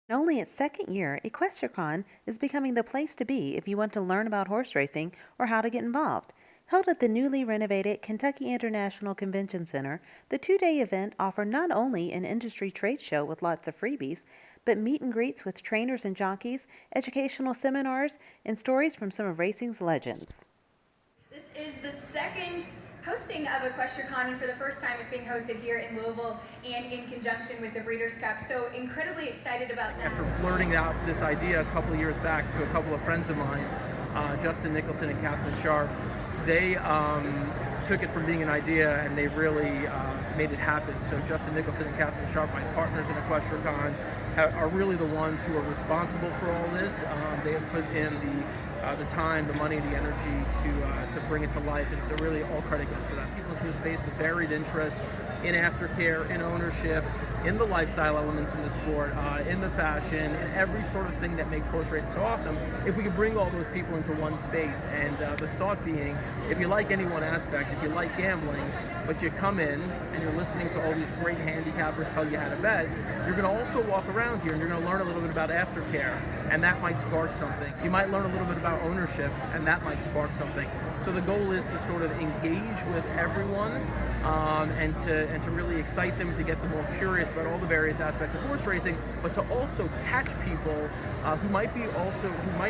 In only its second year, Equestricon is becoming the place to be if you want to learn about horse racing or how to get involved. Held at the newly renovated Kentucky International Convention Center, the two-day event offers not only an industry trade show with lots of freebies, but meet and greets with trainers and jockeys, educational seminars, and stories from some of racing's legends. This is the second hosting of Equestricon, and for the first time it's being hosted here in Louisville and in conjunction with the Breeders' Cup. So incredibly excited about that. After blurting out this idea a couple of years back to a couple of friends of mine, Justin Nicholson and Catherine Sharp, they took it from being an idea and they really made it happen. So Justin Nicholson and Catherine Sharp, my partners in Equestricon, are really the ones who are responsible for all this. They have put in the time, the money, the energy to bring it to life, and so really all credit goes to them. People into a space with varied interests in aftercare, in ownership, in the lifestyle elements in the sport, in the fashion, in every sort of thing that makes horse racing so awesome. If we could bring all those people into one space, and the thought being, if you like any one aspect, if you like gambling, but you come in and you're listening to all these great handicappers tell you how to bet, you're going to also walk around here and you're going to learn a little bit about aftercare, and that might spark something. You might learn a little bit about ownership, and that might spark something. So the goal is to sort of engage with everyone and to really excite them, to get them more curious about all the various aspects of horse racing, but to also catch people who might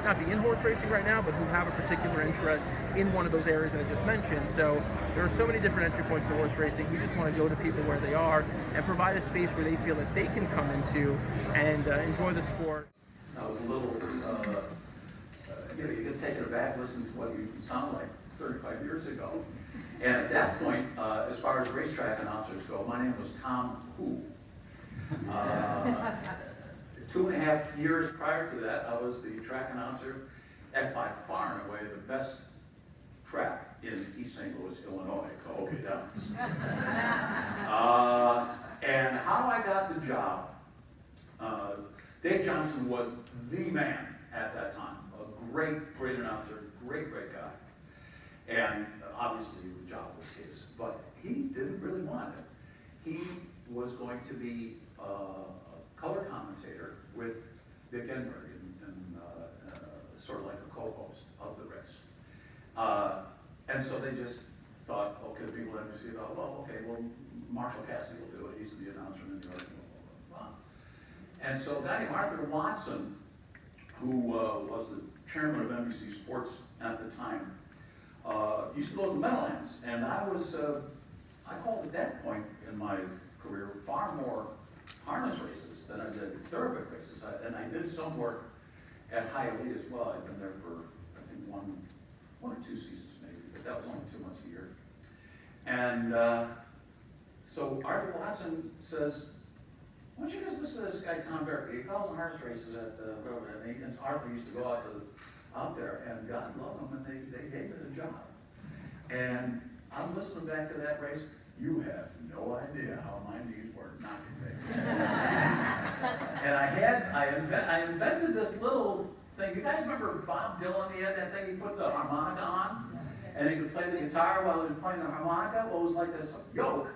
not be in horse racing right now, but who have a particular interest in one of those areas that I just mentioned. So there are so many different entry points to horse racing. We just want to go to people where they are and provide a space where they feel that they can come into and enjoy the sport. I was a little, you get taken aback listening to what you sound like 35 years ago. And at that point, as far as racetrack announcers go, my name was Tom Who. 2.5 years prior to that, I was the track announcer at by far and away the best track in East St. Louis, Illinois, Cahokia Downs. And how I got the job, Dave Johnson was the man at that time. A great announcer, great guy. And obviously the job was his, but he didn't really want it. He was going to be a color commentator with Vic Enberg and sort of like a co-host of the race. And so they just thought, okay, people at NBC thought, well, okay, well, Marshall Cassidy will do it. He's the announcer in New York. Blah, blah, blah. And so a guy named Arthur Watson, who was the chairman of NBC Sports at the time, used to go to the Meadowlands. And I called at that point in my career far more harness races than I did thoroughbred races. And I did some work at High Elite as well. I'd been there for, I think, one or two seasons maybe, but that was only 2 months a year. And so Arthur Watson says, why don't you guys listen to this guy, Tom Durkin? He calls the harness races at Railroad, and Arthur used to go out there, and God love him, and they gave it a job. And I'm listening back to that race. You have no idea how my knees were not configured. And I invented this little thing. You guys remember Bob Dylan? He had that thing, he put the harmonica on, and he could play the guitar while he was playing the harmonica. Well, it was like this yoke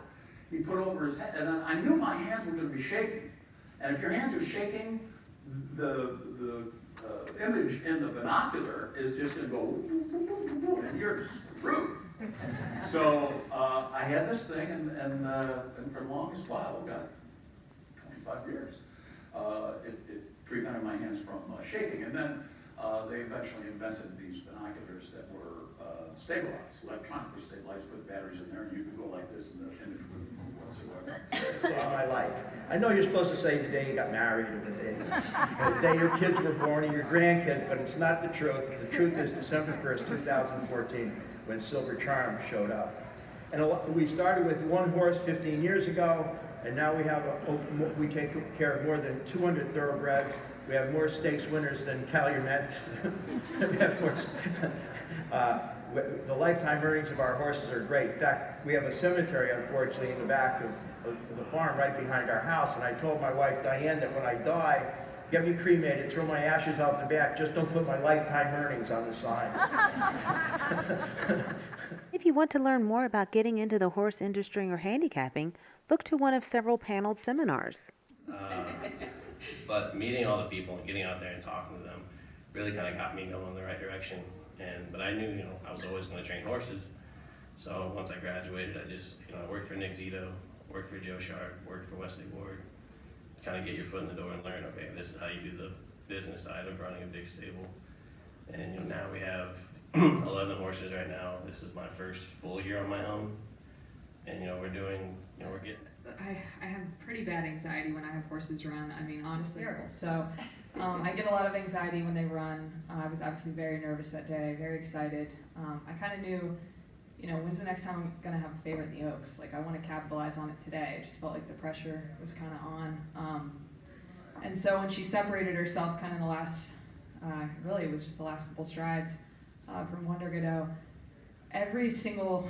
he put over his head, and I knew my hands were going to be shaking. And if your hands are shaking, the image in the binocular is just going to go, and you're screwed. So I had this thing, and for the longest while, about 25 years, it prevented my hands from shaking. And then they eventually invented these binoculars that were stabilized, electronically stabilized, put batteries in there, and you could go like this, and the image wouldn't move whatsoever. Saved my life. I know you're supposed to say the day you got married or the day your kids were born or your grandkids, but it's not the truth. The truth is December 1st, 2014, when Silver Charm showed up. And we started with one horse 15 years ago, and now we take care of more than 200 thoroughbreds. We have more stakes winners than Calumet. We have more. The lifetime earnings of our horses are great. In fact, we have a cemetery, unfortunately, in the back of the farm right behind our house. And I told my wife, Diane, that when I die, get me cremated, throw my ashes out the back, just don't put my lifetime earnings on the sign. If you want to learn more about getting into the horse industry or handicapping, look to one of several paneled seminars. But meeting all the people and getting out there and talking to them really kind of got me going in the right direction. But I knew, I was always going to train horses. So once I graduated, I worked for Nick Zito, worked for Joe Sharp, worked for Wesley Ward. Kind of get your foot in the door and learn, okay, this is how you do the business side of running a big stable. And now we have 11 horses right now. This is my first full year on my own. And we're getting. I have pretty bad anxiety when I have horses run. I mean, honestly, terrible. So I get a lot of anxiety when they run. I was obviously very nervous that day, very excited. I kind of knew, when's the next time I'm going to have a favorite in the Oaks? Like, I want to capitalize on it today. I just felt like the pressure was kind of on. And so when she separated herself kind of in the last, really it was just the last couple strides from Wonder Godot, every single,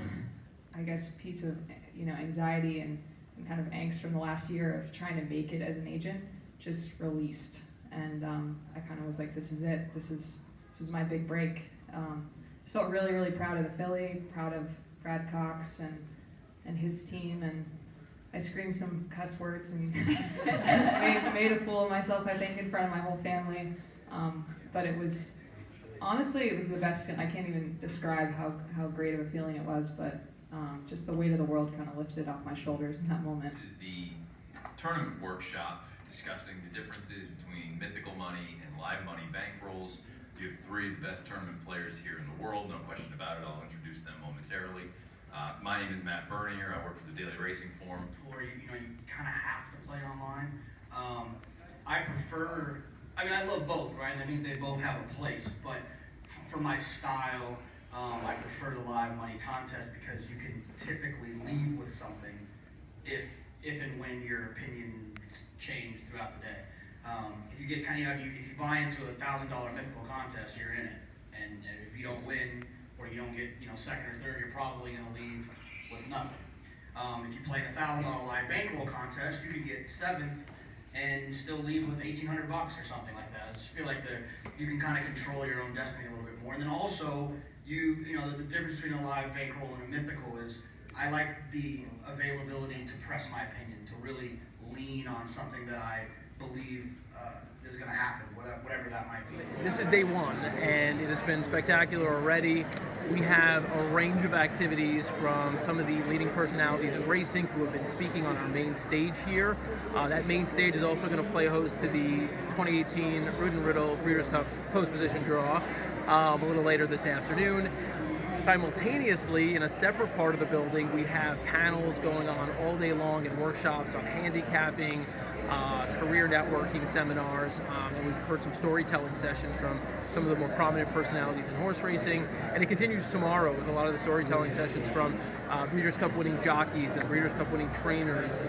I guess, piece of, anxiety and kind of angst from the last year of trying to make it as an agent just released. And I kind of was like, this is it. This was my big break. Felt really, really proud of the filly, proud of Brad Cox and his team, and I screamed some cuss words and made a fool of myself, I think, in front of my whole family. But it was, honestly, it was the best feeling. I can't even describe how great of a feeling it was, but just the weight of the world kind of lifted off my shoulders in that moment. This is the tournament workshop discussing the differences between mythical money and live money bankrolls. You have three of the best tournament players here in the world, no question about it. I'll introduce them momentarily. My name is Matt Bernier. I work for the Daily Racing Forum. Where you kind of have to play online. I love both, right? And I think they both have a place, but for my style, I prefer the live money contest because you can typically leave with something if and when your opinions change throughout the day. If you get if you buy into a $1,000 mythical contest, you're in it, and if you don't win or you don't get second or third, you're probably going to leave with nothing. If you play a $1,000 live bankroll contest, you could get seventh and still leave with $1,800 or something like that. I just feel like you can kind of control your own destiny a little bit more. And then also, the difference between a live bankroll and a mythical is I like the availability to press my opinion, to really lean on something that I believe is going to happen, whatever that might be. This is day one, and it has been spectacular already. We have a range of activities from some of the leading personalities in racing who have been speaking on our main stage here. That main stage is also going to play host to the 2018 Rudin Riddle Breeders' Cup post-position draw a little later this afternoon. Simultaneously, in a separate part of the building, we have panels going on all day long and workshops on handicapping, career networking seminars, and we've heard some storytelling sessions from some of the more prominent personalities in horse racing. And it continues tomorrow with a lot of the storytelling sessions from Breeders' Cup winning jockeys and Breeders' Cup winning trainers.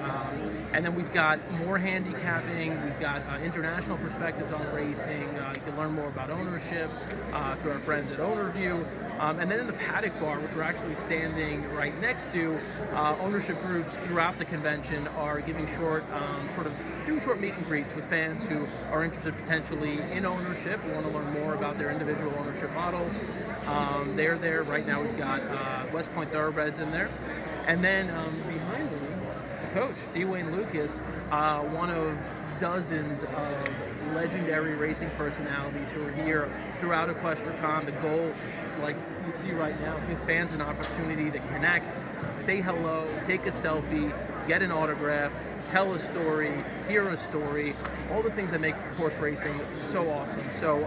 And then we've got more handicapping, we've got international perspectives on racing. You can learn more about ownership through our friends at Ownerview. And then in the paddock bar, which we're actually standing right next to, ownership groups throughout the convention are giving short meet and greets with fans who are interested potentially in ownership, who want to learn more about their individual ownership models. They're there right now. We've got West Point Thoroughbreds in there, and then behind me, the coach, Dwayne Lucas, one of dozens of legendary racing personalities who are here throughout Equestricon. The goal, like you see right now, give fans an opportunity to connect, say hello, take a selfie, get an autograph, tell a story, hear a story, all the things that make horse racing so awesome. So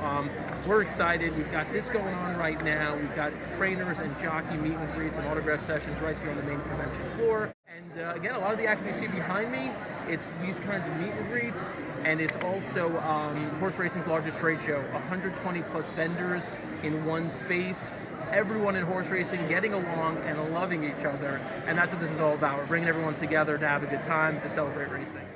we're excited. We've got this going on right now. We've got trainers and jockey meet and greets and autograph sessions right here on the main convention floor. And again, a lot of the action you see behind me, it's these kinds of meet and greets, and it's also horse racing's largest trade show, 120 plus vendors in one space. Everyone in horse racing getting along and loving each other, and that's what this is all about. We're bringing everyone together to have a good time, to celebrate racing.